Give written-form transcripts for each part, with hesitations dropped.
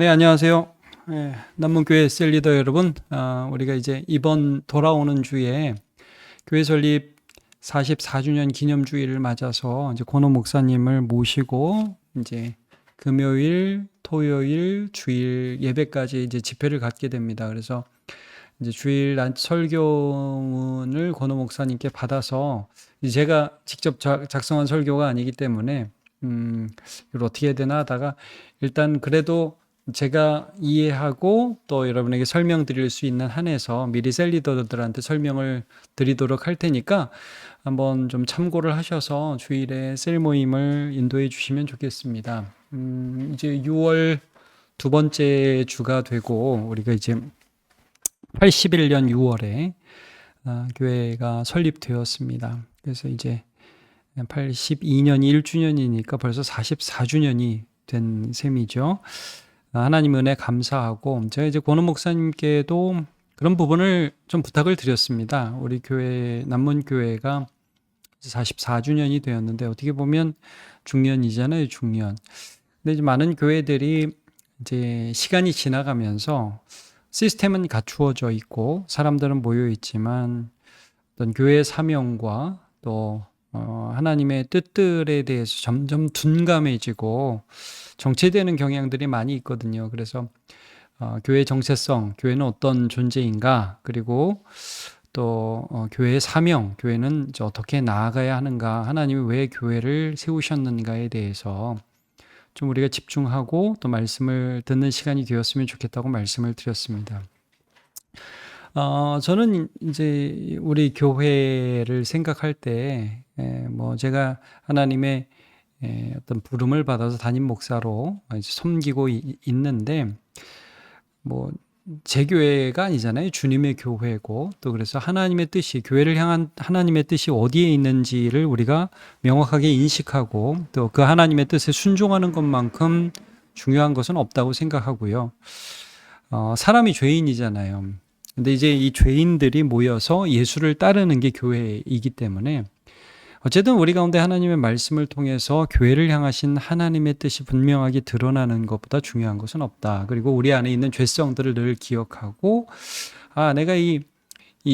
네, 안녕하세요. 남문교회 셀리더 여러분, 우리가 이제 이번 돌아오는 주에 교회 설립 44주년 기념주일을 맞아서 이제 권호 목사님을 모시고 이제 금요일, 토요일, 주일 예배까지 이제 집회를 갖게 됩니다. 그래서 이제 주일 설교문을 권호 목사님께 받아서 이제 제가 직접 작성한 설교가 아니기 때문에 이걸 어떻게 해야 되나 하다가 일단 그래도 제가 이해하고 또 여러분에게 설명드릴 수 있는 한에서 미리 셀리더들한테 설명을 드리도록 할 테니까 한번 좀 참고를 하셔서 주일에 셀 모임을 인도해 주시면 좋겠습니다. 이제 6월 두 번째 주가 되고 우리가 이제 81년 6월에 교회가 설립되었습니다. 그래서 이제 82년이 1주년이니까 벌써 44주년이 된 셈이죠. 하나님 은혜 감사하고 제가 이제 권호 목사님께도 그런 부분을 좀 부탁을 드렸습니다. 우리 교회 남문교회가 44주년이 되었는데 어떻게 보면 중년이잖아요, 중년. 근데 이제 많은 교회들이 이제 시간이 지나가면서 시스템은 갖추어져 있고 사람들은 모여 있지만 어떤 교회의 사명과 또 하나님의 뜻들에 대해서 점점 둔감해지고 정체되는 경향들이 많이 있거든요. 그래서 교회의 정체성, 교회는 어떤 존재인가, 그리고 또 교회의 사명, 교회는 이제 어떻게 나아가야 하는가, 하나님이 왜 교회를 세우셨는가에 대해서 좀 우리가 집중하고 또 말씀을 듣는 시간이 되었으면 좋겠다고 말씀을 드렸습니다. 저는 이제 우리 교회를 생각할 때, 뭐 제가 하나님의 어떤 부름을 받아서 담임 목사로 이제 섬기고 있는데, 뭐 제 교회가 아니잖아요. 주님의 교회고, 또 그래서 하나님의 뜻이, 교회를 향한 하나님의 뜻이 어디에 있는지를 우리가 명확하게 인식하고 또 그 하나님의 뜻에 순종하는 것만큼 중요한 것은 없다고 생각하고요. 사람이 죄인이잖아요. 근데 이제 이 죄인들이 모여서 예수를 따르는 게 교회이기 때문에 어쨌든 우리 가운데 하나님의 말씀을 통해서 교회를 향하신 하나님의 뜻이 분명하게 드러나는 것보다 중요한 것은 없다. 그리고 우리 안에 있는 죄성들을 늘 기억하고 내가 이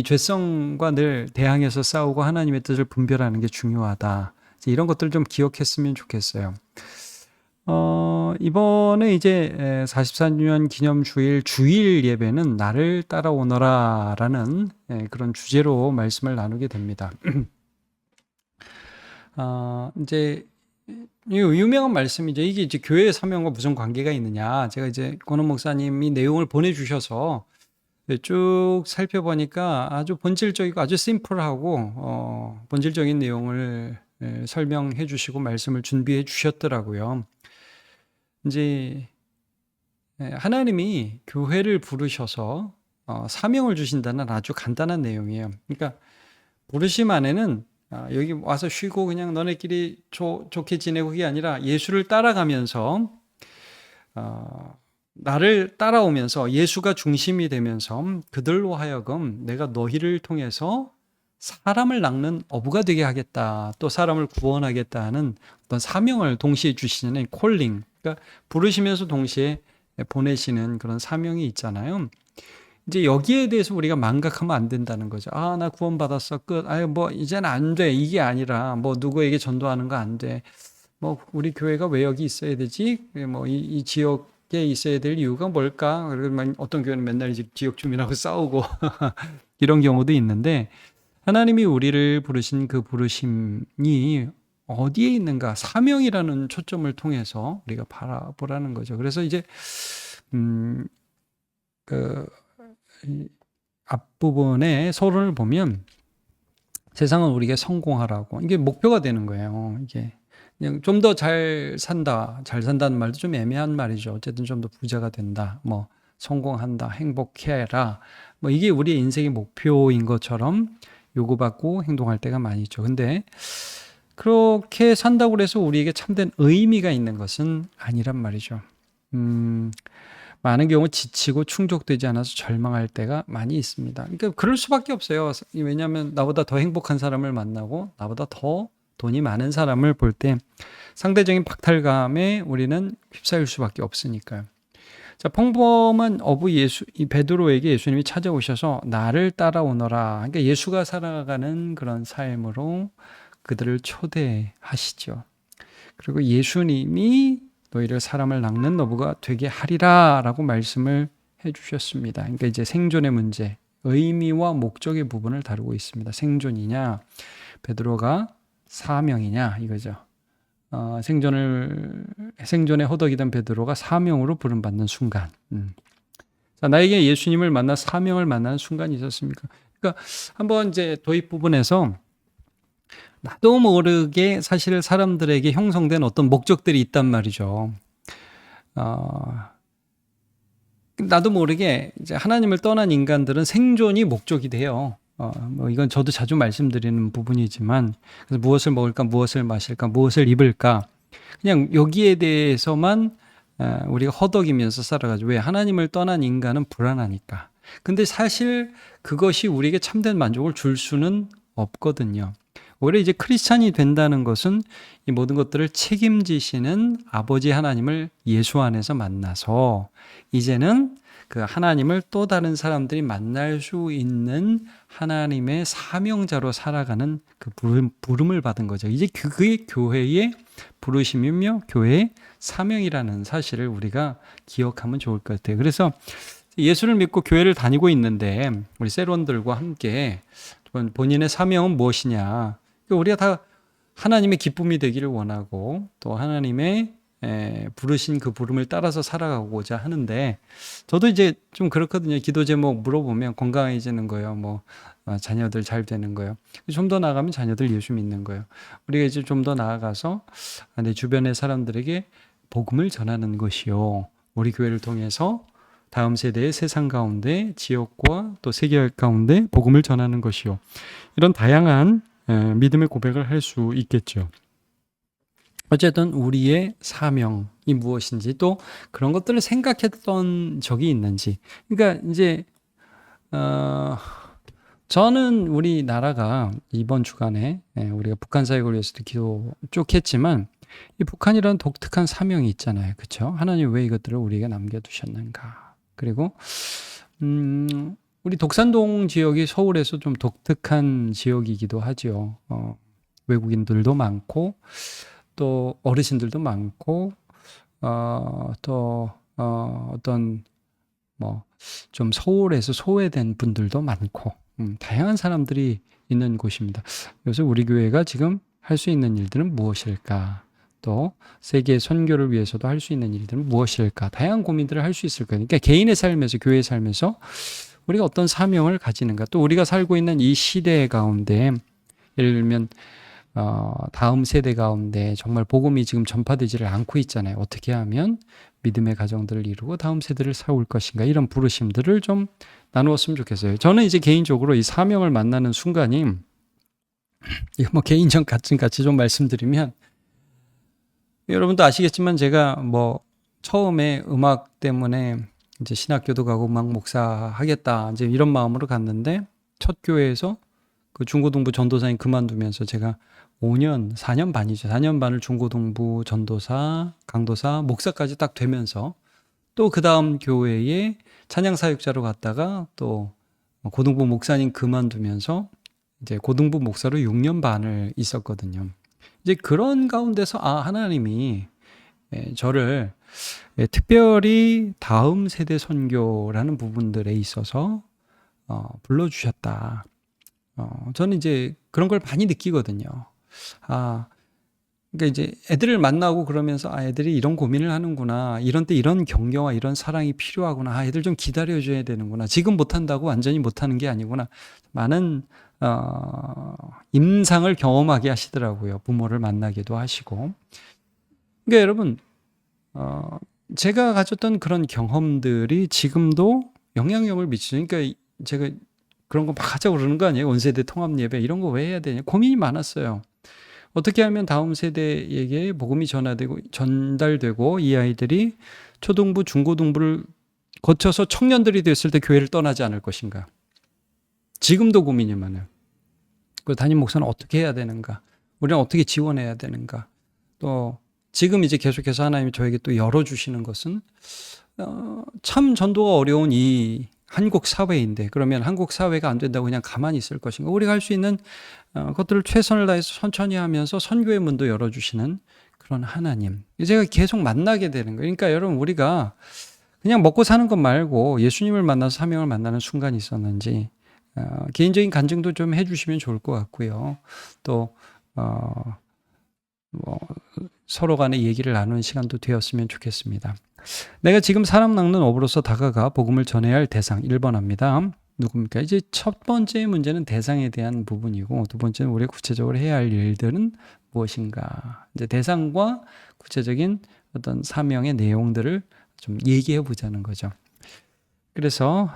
죄성과 늘 대항해서 싸우고 하나님의 뜻을 분별하는 게 중요하다. 이런 것들 좀 기억했으면 좋겠어요. 이번에 이제 44주년 기념 주일 예배는 나를 따라오너라라는 그런 주제로 말씀을 나누게 됩니다. 이제 유명한 말씀이죠. 이게 이제 교회의 사명과 무슨 관계가 있느냐. 제가 이제 권호 목사님이 내용을 보내주셔서 쭉 살펴보니까 아주 본질적이고 아주 심플하고 본질적인 내용을 설명해 주시고 말씀을 준비해 주셨더라고요. 이제 하나님이 교회를 부르셔서 사명을 주신다는 아주 간단한 내용이에요. 그러니까 부르심 안에는 여기 와서 쉬고 그냥 너네끼리 좋게 지내고 그게 아니라 예수를 따라가면서 나를 따라오면서 예수가 중심이 되면서 그들로 하여금 내가 너희를 통해서 사람을 낚는 어부가 되게 하겠다. 또 사람을 구원하겠다는 어떤 사명을 동시에 주시는 콜링. 그러니까 부르시면서 동시에 보내시는 그런 사명이 있잖아요. 이제 여기에 대해서 우리가 망각하면 안 된다는 거죠. 나 구원받았어. 끝. 뭐 이제는 안 돼. 이게 아니라 뭐 누구에게 전도하는 거 안 돼. 뭐 우리 교회가 왜 여기 있어야 되지? 뭐 이 지역에 있어야 될 이유가 뭘까? 그리고 어떤 교회는 맨날 지역 주민하고 싸우고 이런 경우도 있는데 하나님이 우리를 부르신 그 부르심이 어디에 있는가? 사명이라는 초점을 통해서 우리가 바라보라는 거죠. 그래서 이제 앞부분에 서론을 보면 세상은 우리에게 성공하라고 이게 목표가 되는 거예요. 이게 그냥 좀 더 잘 산다는 말도 좀 애매한 말이죠. 어쨌든 좀 더 부자가 된다, 뭐 성공한다, 행복해라, 뭐 이게 우리의 인생의 목표인 것처럼 요구받고 행동할 때가 많이 있죠. 근데 그렇게 산다고 해서 우리에게 참된 의미가 있는 것은 아니란 말이죠. 많은 경우 지치고 충족되지 않아서 절망할 때가 많이 있습니다. 그러니까 그럴 수밖에 없어요. 왜냐하면 나보다 더 행복한 사람을 만나고 나보다 더 돈이 많은 사람을 볼 때 상대적인 박탈감에 우리는 휩싸일 수밖에 없으니까요. 자, 평범한 어부 이 베드로에게 예수님이 찾아오셔서 나를 따라오너라. 그러니까 예수가 살아가는 그런 삶으로 그들을 초대하시죠. 그리고 예수님이 너희를 사람을 낚는 어부가 되게 하리라라고 말씀을 해주셨습니다. 그러니까 이제 생존의 문제, 의미와 목적의 부분을 다루고 있습니다. 생존이냐, 베드로가 사명이냐 이거죠. 생존에 허덕이던 베드로가 사명으로 부름받는 순간. 자, 나에게 예수님을 만나 사명을 만나는 순간이 있었습니까? 그러니까 한번 이제 도입 부분에서 나도 모르게 사실 사람들에게 형성된 어떤 목적들이 있단 말이죠. 나도 모르게 이제 하나님을 떠난 인간들은 생존이 목적이 돼요. 뭐 이건 저도 자주 말씀드리는 부분이지만, 그래서 무엇을 먹을까, 무엇을 마실까, 무엇을 입을까, 그냥 여기에 대해서만 우리가 허덕이면서 살아가죠. 왜? 하나님을 떠난 인간은 불안하니까. 근데 사실 그것이 우리에게 참된 만족을 줄 수는 없거든요. 오히려 이제 크리스찬이 된다는 것은 이 모든 것들을 책임지시는 아버지 하나님을 예수 안에서 만나서 이제는 그 하나님을 또 다른 사람들이 만날 수 있는 하나님의 사명자로 살아가는 그 부름을 받은 거죠. 이제 그게 교회의 부르심이며 교회의 사명이라는 사실을 우리가 기억하면 좋을 것 같아요. 그래서 예수를 믿고 교회를 다니고 있는데 우리 세론들과 함께 본인의 사명은 무엇이냐? 우리가 다 하나님의 기쁨이 되기를 원하고 또 하나님의 부르신 그 부름을 따라서 살아가고자 하는데, 저도 이제 좀 그렇거든요. 기도 제목 물어보면 건강해지는 거예요. 뭐 자녀들 잘 되는 거예요. 좀 더 나아가면 자녀들 예수 믿는 거예요. 우리가 이제 좀 더 나아가서 내 주변의 사람들에게 복음을 전하는 것이요, 우리 교회를 통해서 다음 세대의 세상 가운데 지역과 또 세계 가운데 복음을 전하는 것이요, 이런 다양한 믿음의 고백을 할 수 있겠죠. 어쨌든 우리의 사명이 무엇인지, 또 그런 것들을 생각했던 적이 있는지. 그러니까 이제 저는 우리나라가 이번 주간에 우리가 북한 사역을 위해서도 기도 쭉 했지만, 이 북한이라는 독특한 사명이 있잖아요. 그렇죠? 하나님 왜 이것들을 우리에게 남겨두셨는가. 그리고 우리 독산동 지역이 서울에서 좀 독특한 지역이기도 하죠. 외국인들도 많고 또 어르신들도 많고 또 어떤 뭐 좀 서울에서 소외된 분들도 많고 다양한 사람들이 있는 곳입니다. 그래서 우리 교회가 지금 할 수 있는 일들은 무엇일까? 또 세계 선교를 위해서도 할 수 있는 일들은 무엇일까? 다양한 고민들을 할 수 있을 거니까, 그러니까 개인의 삶에서, 교회의 삶에서 우리가 어떤 사명을 가지는가, 또 우리가 살고 있는 이 시대 가운데 예를 들면 다음 세대 가운데 정말 복음이 지금 전파되지를 않고 있잖아요. 어떻게 하면 믿음의 가정들을 이루고 다음 세대를 세울 것인가, 이런 부르심들을 좀 나누었으면 좋겠어요. 저는 이제 개인적으로 이 사명을 만나는 순간이, 이거 뭐 개인적 같이 좀 말씀드리면, 여러분도 아시겠지만 제가 뭐 처음에 음악 때문에 이제 신학교도 가고 음악 목사 하겠다 이제 이런 마음으로 갔는데, 첫 교회에서 그 중고등부 전도사님 그만두면서 제가 4년 반이죠. 4년 반을 중고등부 전도사, 강도사, 목사까지 딱 되면서, 또 그 다음 교회에 찬양사역자로 갔다가 또 고등부 목사님 그만두면서 이제 고등부 목사로 6년 반을 있었거든요. 이제 그런 가운데서 하나님이 저를 특별히 다음 세대 선교라는 부분들에 있어서 불러주셨다. 저는 이제 그런 걸 많이 느끼거든요. 그러니까 이제 애들을 만나고 그러면서 애들이 이런 고민을 하는구나, 이런 때 이런 격려와 이런 사랑이 필요하구나, 애들 좀 기다려줘야 되는구나, 지금 못한다고 완전히 못하는 게 아니구나, 많은 임상을 경험하게 하시더라고요. 부모를 만나기도 하시고. 그러니까 여러분, 제가 가졌던 그런 경험들이 지금도 영향력을 미치죠. 그러니까 제가 그런 거 막 하자고 그러는 거 아니에요? 온세대 통합 예배 이런 거 왜 해야 되냐, 고민이 많았어요. 어떻게 하면 다음 세대에게 복음이 전달되고 이 아이들이 초등부, 중고등부를 거쳐서 청년들이 됐을 때 교회를 떠나지 않을 것인가. 지금도 고민이 많아요. 그 담임 목사는 어떻게 해야 되는가? 우리는 어떻게 지원해야 되는가? 또 지금 이제 계속해서 하나님이 저에게 또 열어주시는 것은 참 전도가 어려운 이 한국 사회인데, 그러면 한국 사회가 안 된다고 그냥 가만히 있을 것인가? 우리가 할 수 있는 것들을 최선을 다해서 천천히 하면서 선교의 문도 열어주시는 그런 하나님, 제가 계속 만나게 되는 거예요. 그러니까 여러분, 우리가 그냥 먹고 사는 것 말고 예수님을 만나서 사명을 만나는 순간이 있었는지 개인적인 간증도 좀 해주시면 좋을 것 같고요. 또 뭐 서로 간에 얘기를 나누는 시간도 되었으면 좋겠습니다. 내가 지금 사람 낚는 업으로서 다가가 복음을 전해야 할 대상 1번합니다. 누굽니까? 이제 첫 번째 문제는 대상에 대한 부분이고, 두 번째는 우리가 구체적으로 해야 할 일들은 무엇인가. 이제 대상과 구체적인 어떤 사명의 내용들을 좀 얘기해 보자는 거죠. 그래서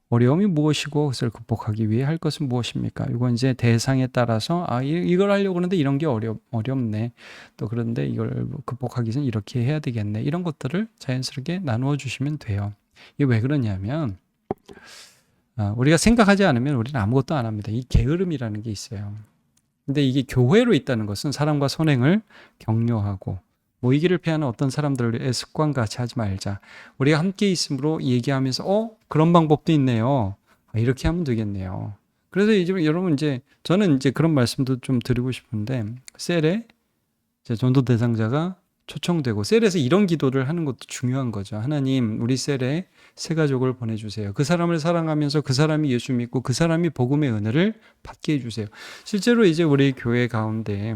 어려움이 무엇이고 그것을 극복하기 위해 할 것은 무엇입니까? 이건 이제 대상에 따라서 이걸 하려고 하는데 이런 게 어렵네. 또 그런데 이걸 극복하기 전 이렇게 해야 되겠네. 이런 것들을 자연스럽게 나누어 주시면 돼요. 이게 왜 그러냐면 우리가 생각하지 않으면 우리는 아무것도 안 합니다. 이 게으름이라는 게 있어요. 근데 이게 교회로 있다는 것은 사람과 선행을 격려하고 모이기를 피하는 어떤 사람들의 습관같이 하지 말자. 우리가 함께 있음으로 얘기하면서 그런 방법도 있네요. 이렇게 하면 되겠네요. 그래서 이제 여러분, 저는 그런 말씀도 좀 드리고 싶은데, 셀에 전도 대상자가 초청되고 셀에서 이런 기도를 하는 것도 중요한 거죠. 하나님, 우리 셀에 새 가족을 보내주세요. 그 사람을 사랑하면서 그 사람이 예수 믿고 그 사람이 복음의 은혜를 받게 해주세요. 실제로 이제 우리 교회 가운데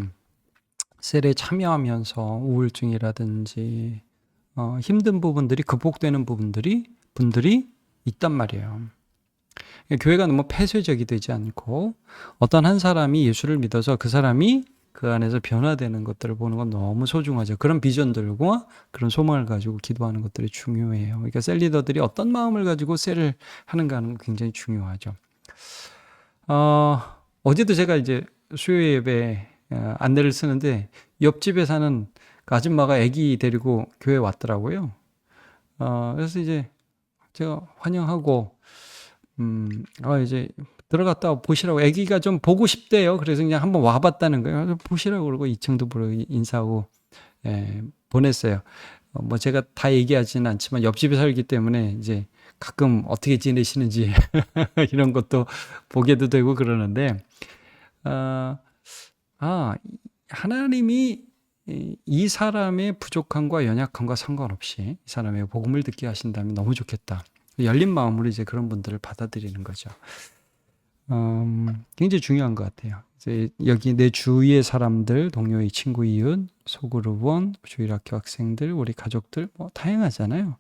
셀에 참여하면서 우울증이라든지 힘든 부분들이 극복되는 분들이 있단 말이에요. 교회가 너무 폐쇄적이 되지 않고 어떤 한 사람이 예수를 믿어서 그 사람이 그 안에서 변화되는 것들을 보는 건 너무 소중하죠. 그런 비전들과 그런 소망을 가지고 기도하는 것들이 중요해요. 그러니까 셀 리더들이 어떤 마음을 가지고 셀을 하는가 하는 건 굉장히 중요하죠. 어제도 제가 이제 수요 예배 안내를 쓰는데 옆집에 사는 그 아줌마가 아기 데리고 교회 왔더라고요. 그래서 이제 제가 환영하고 이제 들어갔다 보시라고, 아기가 좀 보고 싶대요. 그래서 그냥 한번 와봤다는 거예요. 보시라고 그러고 2층도 부르고 인사하고 보냈어요. 뭐 제가 다 얘기하지는 않지만 옆집에 살기 때문에 이제 가끔 어떻게 지내시는지 이런 것도 보게도 되고 그러는데 하나님이 이 사람의 부족함과 연약함과 상관없이 이 사람의 복음을 듣게 하신다면 너무 좋겠다. 열린 마음으로 이제 그런 분들을 받아들이는 거죠. 굉장히 중요한 것 같아요. 이제 여기 내 주위의 사람들, 동료의 친구, 이웃, 소그룹원, 주일학교 학생들, 우리 가족들, 뭐 다양하잖아요.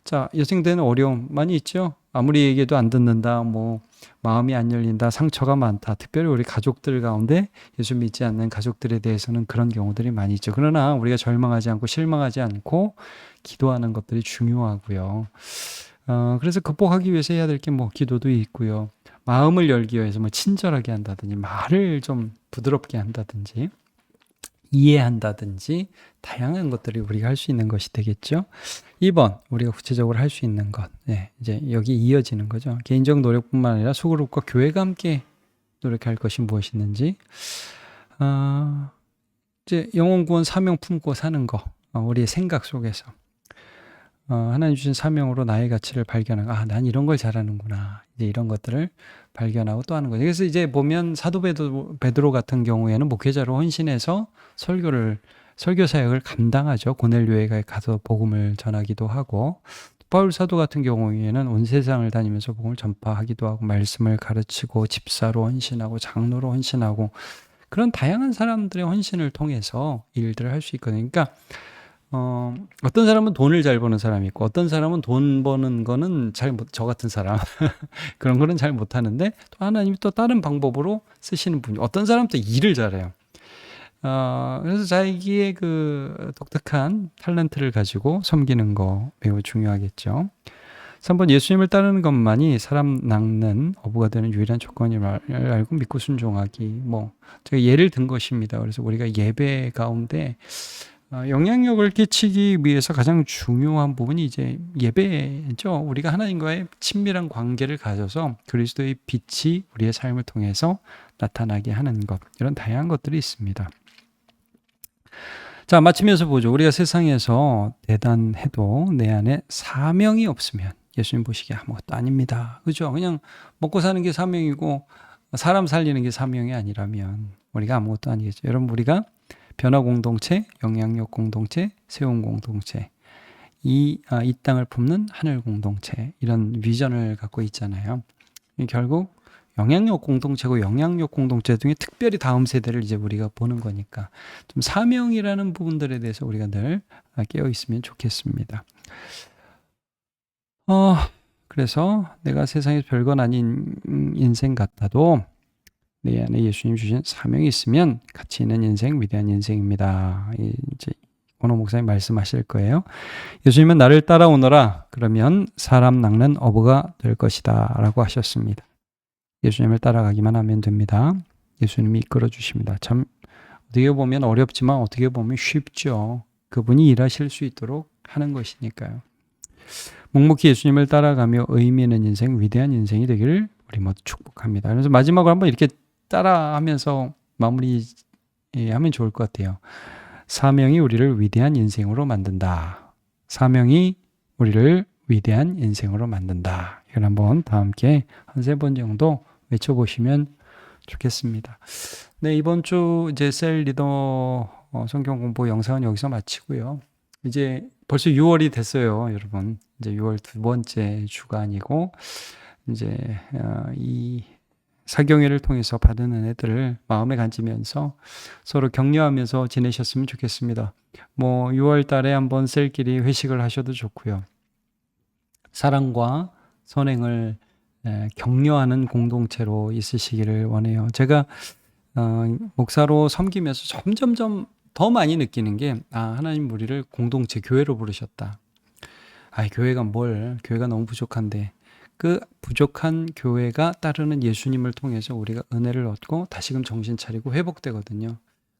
자, 여생되는 어려움 많이 있죠. 아무리 얘기해도 안 듣는다, 뭐 마음이 안 열린다, 상처가 많다. 특별히 우리 가족들 가운데 예수 믿지 않는 가족들에 대해서는 그런 경우들이 많이 있죠. 그러나 우리가 절망하지 않고 실망하지 않고 기도하는 것들이 중요하고요. 그래서 극복하기 위해서 해야 될 게 뭐 기도도 있고요. 마음을 열기 위해서 뭐 친절하게 한다든지, 말을 좀 부드럽게 한다든지, 이해한다든지, 다양한 것들이 우리가 할 수 있는 것이 되겠죠. 2번, 우리가 구체적으로 할 수 있는 것. 이제 여기 이어지는 거죠. 개인적 노력뿐만 아니라 소그룹과 교회가 함께 노력할 것이 무엇이든지, 이제 영혼 구원 사명 품고 사는 거, 우리의 생각 속에서. 하나님 주신 사명으로 나의 가치를 발견하고, 난 이런 걸 잘하는구나. 이제 이런 것들을 발견하고 또 하는 거죠. 그래서 이제 보면 사도 베드로 같은 경우에는 목회자로 헌신해서 설교 사역을 감당하죠. 고넬료에 가서 복음을 전하기도 하고, 바울 사도 같은 경우에는 온 세상을 다니면서 복음을 전파하기도 하고, 말씀을 가르치고, 집사로 헌신하고, 장로로 헌신하고, 그런 다양한 사람들의 헌신을 통해서 일들을 할 수 있거든요. 그러니까 어떤 사람은 돈을 잘 버는 사람이 있고, 어떤 사람은 돈 버는 거는 저 같은 사람 그런 거는 잘 못하는데, 또 하나님이 또 다른 방법으로 쓰시는 분이, 어떤 사람은 또 일을 잘해요. 그래서 자기의 그 독특한 탤런트를 가지고 섬기는 거 매우 중요하겠죠. 3번, 예수님을 따르는 것만이 사람 낚는 어부가 되는 유일한 조건임을 알고 믿고 순종하기. 뭐 제가 예를 든 것입니다. 그래서 우리가 예배 가운데 영향력을 끼치기 위해서 가장 중요한 부분이 이제 예배죠. 우리가 하나님과의 친밀한 관계를 가져서 그리스도의 빛이 우리의 삶을 통해서 나타나게 하는 것, 이런 다양한 것들이 있습니다. 자, 마치면서 보죠. 우리가 세상에서 대단해도 내 안에 사명이 없으면 예수님 보시기에 아무것도 아닙니다. 그죠? 그냥 먹고 사는 게 사명이고 사람 살리는 게 사명이 아니라면 우리가 아무것도 아니겠죠. 여러분, 우리가 변화 공동체, 영향력 공동체, 세운 공동체, 이 땅을 품는 하늘 공동체, 이런 비전을 갖고 있잖아요. 결국 영향력 공동체고 영향력 공동체 중에 특별히 다음 세대를 이제 우리가 보는 거니까 좀 사명이라는 부분들에 대해서 우리가 늘 깨어 있으면 좋겠습니다. 그래서 내가 세상에서 별건 아닌 인생 같아도 내 안에 예수님 주신 사명이 있으면 가치 있는 인생, 위대한 인생입니다. 이제 권호 목사님 말씀하실 거예요. 예수님은 나를 따라오너라. 그러면 사람 낚는 어부가 될 것이다. 라고 하셨습니다. 예수님을 따라가기만 하면 됩니다. 예수님이 이끌어 주십니다. 참 어떻게 보면 어렵지만 어떻게 보면 쉽죠. 그분이 일하실 수 있도록 하는 것이니까요. 묵묵히 예수님을 따라가며 의미 있는 인생, 위대한 인생이 되기를 우리 모두 축복합니다. 그래서 마지막으로 한번 이렇게 따라하면서 마무리하면 좋을 것 같아요. 사명이 우리를 위대한 인생으로 만든다. 사명이 우리를 위대한 인생으로 만든다. 이걸 한번 다 함께 한 3번 정도 외쳐보시면 좋겠습니다. 네, 이번 주 이제 셀 리더 성경 공부 영상은 여기서 마치고요. 이제 벌써 6월이 됐어요, 여러분. 이제 6월 2번째 주가 아니고 이제 이 사경회를 통해서 받은 은혜들을 마음에 간지면서 서로 격려하면서 지내셨으면 좋겠습니다. 뭐 6월 달에 한번 셀끼리 회식을 하셔도 좋고요. 사랑과 선행을 격려하는 공동체로 있으시기를 원해요. 제가 목사로 섬기면서 점점점 더 많이 느끼는 게 하나님 우리를 공동체 교회로 부르셨다. 교회가 교회가 너무 부족한데 그 부족한 교회가 따르는 예수님을 통해서 우리가 은혜를 얻고 다시금 정신 차리고 회복되거든요.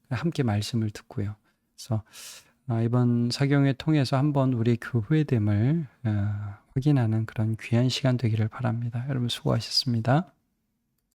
함께 말씀을 듣고요. 그래서 이번 사경회 통해서 한번 우리의 교회됨을 확인하는 그런 귀한 시간 되기를 바랍니다. 여러분 수고하셨습니다.